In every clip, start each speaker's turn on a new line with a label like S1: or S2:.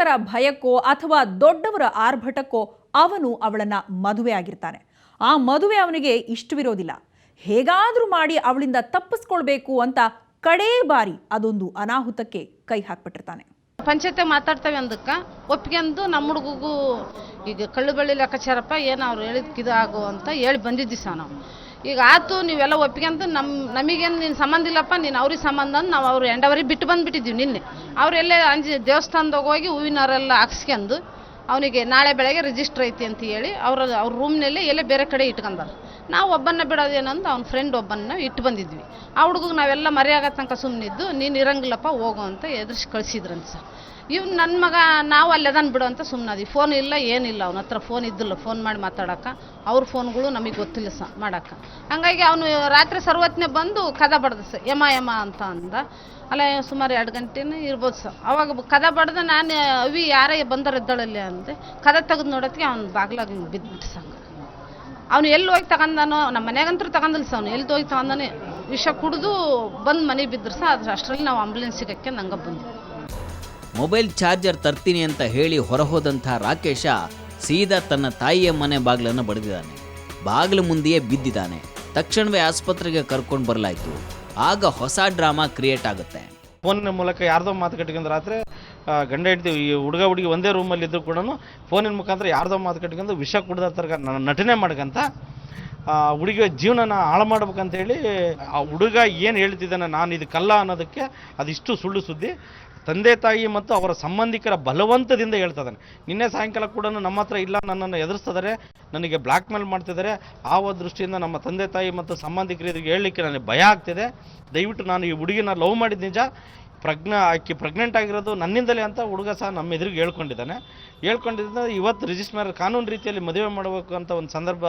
S1: ಪೋಷಕರ ಭಯಕ್ಕೋ ಅಥವಾ ದೊಡ್ಡವರ ಆರ್ಭಟಕ್ಕೋ ಅವನು ಅವಳನ್ನ ಮದುವೆ ಆಗಿರ್ತಾನೆ. ಆ ಮದುವೆ ಅವನಿಗೆ ಇಷ್ಟವಿರೋದಿಲ್ಲ. ಹೇಗಾದರೂ ಮಾಡಿ ಅವಳಿಂದ ತಪ್ಪಿಸ್ಕೊಳ್ಬೇಕು ಅಂತ ಕಡೇ ಬಾರಿ ಅದೊಂದು ಅನಾಹುತಕ್ಕೆ ಕೈ ಹಾಕ್ಬಿಟ್ಟಿರ್ತಾನೆ.
S2: ಪಂಚಾಯತ್ ಮಾತಾಡ್ತೇವೆ ಅಂದಕ್ಕೆ ಒಪ್ಪಿಗೆಂದು ನಮ್ಮ ಹುಡುಗಗೂ ಈಗ ಕಳ್ಳು ಬಳ್ಳಿ ಲೆಕ್ಕಾಚಾರಪ್ಪ ಏನು ಅವ್ರು ಹೇಳಿದ್ಕಿದು ಆಗು ಅಂತ ಹೇಳಿ ಬಂದಿದ್ದಿ ಸಹ ನಾವು. ಈಗ ಆಯ್ತು ನೀವೆಲ್ಲ ಒಪ್ಪಿಗೆಂದು ನಮಗೇನು ನೀನು ಸಂಬಂಧ ಇಲ್ಲಪ್ಪ, ನೀನು ಅವ್ರಿಗೆ ಸಂಬಂಧ ಅಂತ ನಾವು ಅವ್ರು ಎಂಡವರಿಗೆ ಬಿಟ್ಟು ಬಂದುಬಿಟ್ಟಿದ್ದೀವಿ. ನಿನ್ನೆ ಅವರೆಲ್ಲೇ ದೇವಸ್ಥಾನದಾಗ ಹೋಗಿ ಹೂವಿನವರೆಲ್ಲ ಹಾಕ್ಸ್ಕೊಂಡು ಅವನಿಗೆ ನಾಳೆ ಬೆಳಗ್ಗೆ ರಿಜಿಸ್ಟರ್ ಐತಿ ಅಂತ ಹೇಳಿ ಅವ್ರ ರೂಮ್ನಲ್ಲೇ ಎಲ್ಲೇ ಬೇರೆ ಕಡೆ ಇಟ್ಕೊಂಡಾರ. ನಾವು ಒಬ್ಬನ್ನ ಬಿಡೋದೇನಂತ ಅವ್ನ ಫ್ರೆಂಡ್ ಒಬ್ಬನ್ನ ಇಟ್ಟು ಬಂದಿದ್ವಿ. ಆ ಹುಡುಗಿಗೆ ನಾವೆಲ್ಲ ಮರೆಯಾಗೋ ತನಕ ಸುಮ್ಮನಿದ್ದು ನೀನು ಇರಂಗಿಲ್ಲಪ್ಪ ಹೋಗು ಅಂತ ಎದುರಿಸಿ ಕಳಿಸಿದ್ರಂತ ಸರ್. ಇವ್ನು ನನ್ನ ಮಗ ನಾವು ಅಲ್ಲೆದನ್ ಬಿಡು ಅಂತ ಸುಮ್ಮನಾದ್ವಿ. ಫೋನ್ ಇಲ್ಲ ಏನಿಲ್ಲ, ಅವನ ಹತ್ರ ಫೋನ್ ಇದ್ದಿಲ್ಲ ಫೋನ್ ಮಾಡಿ ಮಾತಾಡೋಕೆ. ಅವ್ರ ಫೋನ್ಗಳು ನಮಗೆ ಗೊತ್ತಿಲ್ಲ ಮಾಡೋಕೆ. ಹಂಗಾಗಿ ಅವನು ರಾತ್ರಿ ಸರ್ವತ್ನೇ ಬಂದು ಕದ ಬಡ್ದ ಸರ್, ಯಮ ಅಂತ ಅಂದ. ಅಲ್ಲ ಸುಮಾರು 2 ಗಂಟೆನೂ ಇರ್ಬೋದು ಸರ್. ಅವಾಗ ಕದ ಬಡ್ದ ನಾನು ಅವಿ ಯಾರೇ ಬಂದರ ಇದ್ದಾಳಲ್ಲಿ ಅಂದೆ. ಕದ ತೆಗೆದು ನೋಡೋತ್ತಿಗೆ ಅವ್ನು ಬಾಗ್ಲಾಗ ಬಿದ್ದುಬಿಟ್ಟು ಸಂಗ. ಅವನು ಎಲ್ಲಿ ಹೋಗಿ ತಗೊಂಡಾನೋ, ನಮ್ಮ ಮನೆಗಂತೂ ತಗೊಂಡಿಲ್ಲ ಸರ್. ಅವನು ಎಲ್ಲಿ ಹೋಗಿ ತಗೊಂಡಾನೆ ವಿಷ ಕುಡಿದು ಬಂದು ಮನೆಗೆ ಬಿದ್ದರು ಸರ್. ಅದು ಅಷ್ಟರಲ್ಲಿ ನಾವು ಆಂಬುಲೆನ್ಸ್ ಸಿಗೋಕ್ಕೆ ನಂಗೆ ಬಂದ್ವಿ.
S3: ಮೊಬೈಲ್ ಚಾರ್ಜರ್ ತರ್ತೀನಿ ಅಂತ ಹೇಳಿ ಹೊರಹೋದಂಥ ರಾಕೇಶ ಸೀದಾ ತನ್ನ ತಾಯಿಯ ಮನೆ ಬಾಗಿಲನ್ನು ಬಡಿದಿದ್ದಾನೆ. ಬಾಗಿಲು ಮುಂದೆಯೇ ಬಿದ್ದಿದ್ದಾನೆ. ತಕ್ಷಣವೇ ಆಸ್ಪತ್ರೆಗೆ ಕರ್ಕೊಂಡು ಬರಲಾಯಿತು. ಆಗ ಹೊಸ ಡ್ರಾಮಾ ಕ್ರಿಯೇಟ್ ಆಗುತ್ತೆ.
S4: ಫೋನಿನ ಮೂಲಕ ಯಾರ್ದೋ ಮಾತುಕಟ್ಕೊಂಡು ರಾತ್ರಿ ಗಂಡ ಹಿಡ್ತೀವಿ, ಈ ಹುಡುಗ ಹುಡುಗಿ ಒಂದೇ ರೂಮಲ್ಲಿ ಇದ್ದರೂ ಕೂಡ ಫೋನಿನ ಮುಖಾಂತರ ಯಾರ್ದೋ ಮಾತುಕಟ್ಕೊಂಡು ವಿಷ ಕುಡ್ದ ಥರ ನಟನೆ ಮಾಡ್ಕಂತ ಹುಡುಗಿಯ ಜೀವನನ ಹಾಳು ಮಾಡ್ಬೇಕಂತೇಳಿ ಆ ಹುಡುಗ ಏನು ಹೇಳ್ತಿದ್ದಾನೆ ನಾನು ಇದಕ್ಕಲ್ಲ ಅನ್ನೋದಕ್ಕೆ ಅದಿಷ್ಟು ಸುಳ್ಳು ಸುದ್ದಿ. ತಂದೆ ತಾಯಿ ಮತ್ತು ಅವರ ಸಂಬಂಧಿಕರ ಬಲವಂತದಿಂದ ಹೇಳ್ತಿದ್ದಾನೆ. ನಿನ್ನೆ ಸಾಯಂಕಾಲ ಕೂಡ ನಮ್ಮ ಹತ್ರ ಇಲ್ಲ, ನನ್ನನ್ನು ಎದುರಿಸ್ತಿದ್ದಾರೆ, ನನಗೆ ಬ್ಲ್ಯಾಕ್ ಮೇಲ್ ಮಾಡ್ತಿದ್ದಾರೆ. ಆ ಒಂದು ದೃಷ್ಟಿಯಿಂದ ನಮ್ಮ ತಂದೆ ತಾಯಿ ಮತ್ತು ಸಂಬಂಧಿಕರಿಗೆ ಹೇಳಲಿಕ್ಕೆ ನನಗೆ ಭಯ ಆಗ್ತಿದೆ. ದಯವಿಟ್ಟು ನಾನು ಈ ಹುಡುಗಿನ ಲವ್ ಮಾಡಿದ ನಿಜ, ಆಕೆ ಪ್ರೆಗ್ನೆಂಟ್ ಆಗಿರೋದು ನನ್ನಿಂದಲೇ ಅಂತ ಹುಡುಗ ಸಹ ನಮ್ಮ ಎದುರಿಗೆ ಹೇಳ್ಕೊಂಡಿದ್ದಾನೆ. ಇವತ್ತು ರಿಜಿಸ್ಟರ್ ಮ್ಯಾರೇಜ್ ಕಾನೂನು ರೀತಿಯಲ್ಲಿ ಮದುವೆ ಮಾಡಬೇಕು ಅಂತ ಒಂದು ಸಂದರ್ಭ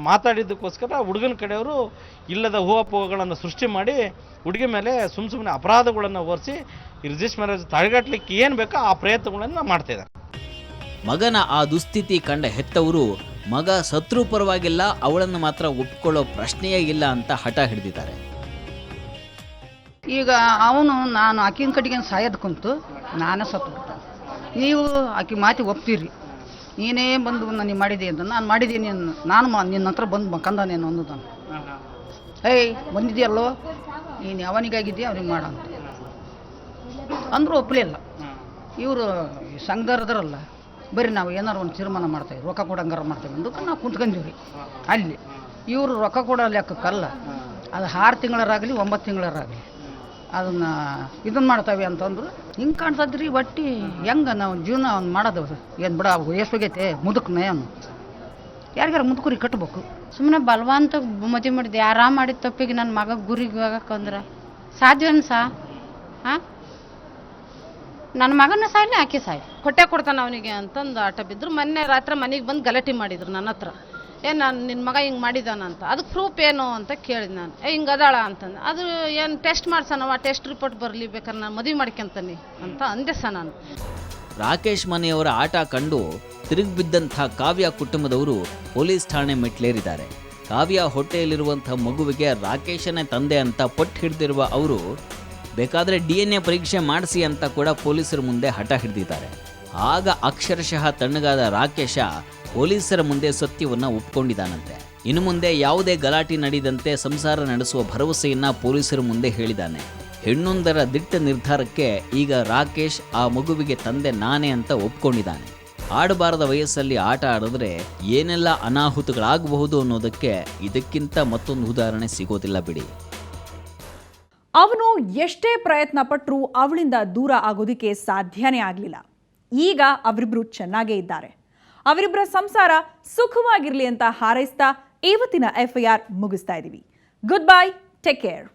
S4: ಮಾತಾಡಿದ್ದಕ್ಕೋಸ್ಕರ ಹುಡುಗನ ಕಡೆಯವರು ಇಲ್ಲದ ಊಹಾಪೋಹಗಳನ್ನು ಸೃಷ್ಟಿ ಮಾಡಿ ಹುಡುಗಿ ಮೇಲೆ ಸುಮ್ಮನೆ ಅಪರಾಧಗಳನ್ನು ಹೊರಿಸಿ ಈ ರಿಜಿಸ್ಟರ್ ಮ್ಯಾರೇಜ್ ತಡೆಗಟ್ಟಲಿಕ್ಕೆ ಏನು ಬೇಕೋ ಆ ಪ್ರಯತ್ನಗಳನ್ನು ಮಾಡ್ತಿದ್ದಾರೆ.
S3: ಮಗನ ಆ ದುಸ್ಥಿತಿ ಕಂಡ ಹೆತ್ತವರು ಮಗ ಸತ್ರು ಪರವಾಗಿಲ್ಲ, ಅವಳನ್ನು ಮಾತ್ರ ಒಪ್ಕೊಳ್ಳೋ ಪ್ರಶ್ನೆಯೇ ಇಲ್ಲ ಅಂತ ಹಠ ಹಿಡಿದಿದ್ದಾರೆ.
S5: ಈಗ ಅವನು ನಾನು ಆಕಿನ ಕಡೆಗೆ ಸಾಯೋದು ಕುಂತು ನಾನೇ ಸತ್ತು ಬಿಡ್ತಾನೆ. ನೀವು ಆಕೆ ಮಾತಿ ಒಪ್ತೀರಿ, ನೀನೇ ಬಂದು ನನಗೆ ಮಾಡಿದೆ ಅಂತ. ನಾನು ಮಾಡಿದ್ದೀನಿ, ನಾನು ನಿನ್ನ ಹತ್ರ ಬಂದು ಮಕ್ಕಂದಾನೇನು ಅನ್ನೋದನ್ನು. ಏಯ್ ಬಂದಿದೆಯಲ್ಲೋ ನೀನು ಯಾವನಿಗಾಗಿದ್ದೀಯ ಅವ್ನಿಗೆ ಮಾಡಂತ ಅಂದರೂ ಒಪ್ಪಲಿಲ್ಲ. ಇವರು ಸಂಘದವ್ರದರಲ್ಲ, ಬರೀ ನಾವು ಏನಾರು ಒಂದು ತೀರ್ಮಾನ ಮಾಡ್ತೇವೆ, ರೊಕ್ಕ ಕೊಡಂಗಾರ ಮಾಡ್ತೇವೆ ಅಂದಕ್ಕೆ ನಾವು ಕುಂತ್ಕೊಂಡೀವಿ ಅಲ್ಲಿ. ಇವರು ರೊಕ್ಕ ಕೊಡೋ ಲೆಕ್ಕಕ್ಕಲ್ಲ, ಅದು 6 ತಿಂಗಳರಾಗಲಿ 9 ತಿಂಗಳರಾಗಲಿ ಅದನ್ನು ಇದನ್ನು ಮಾಡ್ತೇವೆ ಅಂತಂದ್ರು. ಹಿಂಗೆ ಕಾಣ್ತದ್ರಿ ಒಟ್ಟು ಹೆಂಗೆ ನಾವು ಜೀವನ ಅವ್ನು ಮಾಡೋದು ಏನು ಬಿಡ ವಯಸ್ಸೋಗೈತೆ ಮುದುಕನ ಏನು ಯಾರಿಗಾರ ಮುದುಕರಿಗೆ ಕಟ್ಟಬೇಕು.
S2: ಸುಮ್ಮನೆ ಬಲವಂತ ಮದುವೆ ಮಾಡಿದೆ. ಆರಾಮ್ ಮಾಡಿದ ತಪ್ಪಿಗೆ ನನ್ನ ಮಗ ಗುರಿಗೆ ಹೋಗಕ್ಕಂದ್ರೆ ಸಾಧ್ಯವೇನು ಸಾ? ಹಾಂ, ನನ್ನ ಮಗನ ಸಾಯ್ಲಿ ಆಕೆ ಸಾಯಿ ಹೊಟ್ಟೆ ಕೊಡ್ತಾನೆ ಅವನಿಗೆ ಅಂತಂದು ಆಟ ಬಿದ್ದರು. ಮೊನ್ನೆ ರಾತ್ರಿ ಮನೆಗೆ ಬಂದು ಗಲಾಟೆ ಮಾಡಿದ್ರು ನನ್ನ ಹತ್ರ. ಏನು ನಾನು ನಿನ್ನ ಮಗ ಹಿಂಗೆ ಮಾಡಿದಾನಂತ. ಅದಕ್ಕೆ ಪ್ರೂಫ್ ಏನು ಅಂತ ಕೇಳಿದೆ ನಾನು. ಹಿಂಗೆ ಅದಾಳ ಅಂತಂದು. ಅದು ಏನು ಟೆಸ್ಟ್ ಮಾಡ್ಸನವ, ಟೆಸ್ಟ್ ರಿಪೋರ್ಟ್ ಬರಲಿ, ಬೇಕಾದ್ರೆ ನಾನು ಮದುವೆ ಮಾಡ್ಕೊಂತಾನೆ ಅಂತ ಅಂದೆ ಸಹ ನಾನು.
S3: ರಾಕೇಶ್ ಮನೆಯವರ ಆಟ ಕಂಡು ತಿರುಗಿ ಬಿದ್ದಂಥ ಕಾವ್ಯ ಕುಟುಂಬದವರು ಪೊಲೀಸ್ ಠಾಣೆ ಮೆಟ್ಲೇರಿದ್ದಾರೆ. ಕಾವ್ಯ ಹೊಟ್ಟೆಯಲ್ಲಿರುವಂಥ ಮಗುವಿಗೆ ರಾಕೇಶನೇ ತಂದೆ ಅಂತ ಪಟ್ಟು ಹಿಡಿದಿರುವ ಅವರು ಬೇಕಾದರೆ DNA ಪರೀಕ್ಷೆ ಮಾಡಿಸಿ ಅಂತ ಕೂಡ ಪೊಲೀಸರ ಮುಂದೆ ಹಠ ಹಿಡಿದಿದ್ದಾರೆ. ಆಗ ಅಕ್ಷರಶಃ ತಣ್ಣಗಾದ ರಾಕೇಶ ಪೊಲೀಸರ ಮುಂದೆ ಸತ್ಯವನ್ನು ಒಪ್ಕೊಂಡಿದ್ದಾನಂತೆ. ಇನ್ನು ಮುಂದೆ ಯಾವುದೇ ಗಲಾಟೆ ನಡೆದಂತೆ ಸಂಸಾರ ನಡೆಸುವ ಭರವಸೆಯನ್ನ ಪೊಲೀಸರ ಮುಂದೆ ಹೇಳಿದ್ದಾನೆ. ಹೆಣ್ಣೊಂದರ ದಿಟ್ಟ ನಿರ್ಧಾರಕ್ಕೆ ಈಗ ರಾಕೇಶ್ ಆ ಮಗುವಿಗೆ ತಂದೆ ನಾನೇ ಅಂತ ಒಪ್ಕೊಂಡಿದ್ದಾನೆ. ಆಡಬಾರದ ವಯಸ್ಸಲ್ಲಿ ಆಟ ಆಡಿದ್ರೆ ಏನೆಲ್ಲ ಅನಾಹುತಗಳಾಗಬಹುದು ಅನ್ನೋದಕ್ಕೆ ಇದಕ್ಕಿಂತ ಮತ್ತೊಂದು ಉದಾಹರಣೆ ಸಿಗೋದಿಲ್ಲ ಬಿಡಿ.
S1: ಅವನು ಎಷ್ಟೇ ಪ್ರಯತ್ನ ಪಟ್ಟರೂ ಅವಳಿಂದ ದೂರ ಆಗೋದಕ್ಕೆ ಸಾಧ್ಯನೇ ಆಗಲಿಲ್ಲ. ಈಗ ಅವರಿಬ್ರು ಚೆನ್ನಾಗೇ ಇದ್ದಾರೆ. ಅವರಿಬ್ಬರ ಸಂಸಾರ ಸುಖವಾಗಿರಲಿ ಅಂತ ಹಾರೈಸ್ತಾ ಇವತ್ತಿನ FIR ಮುಗಿಸ್ತಾ ಇದ್ದೀವಿ. Good bye, take care.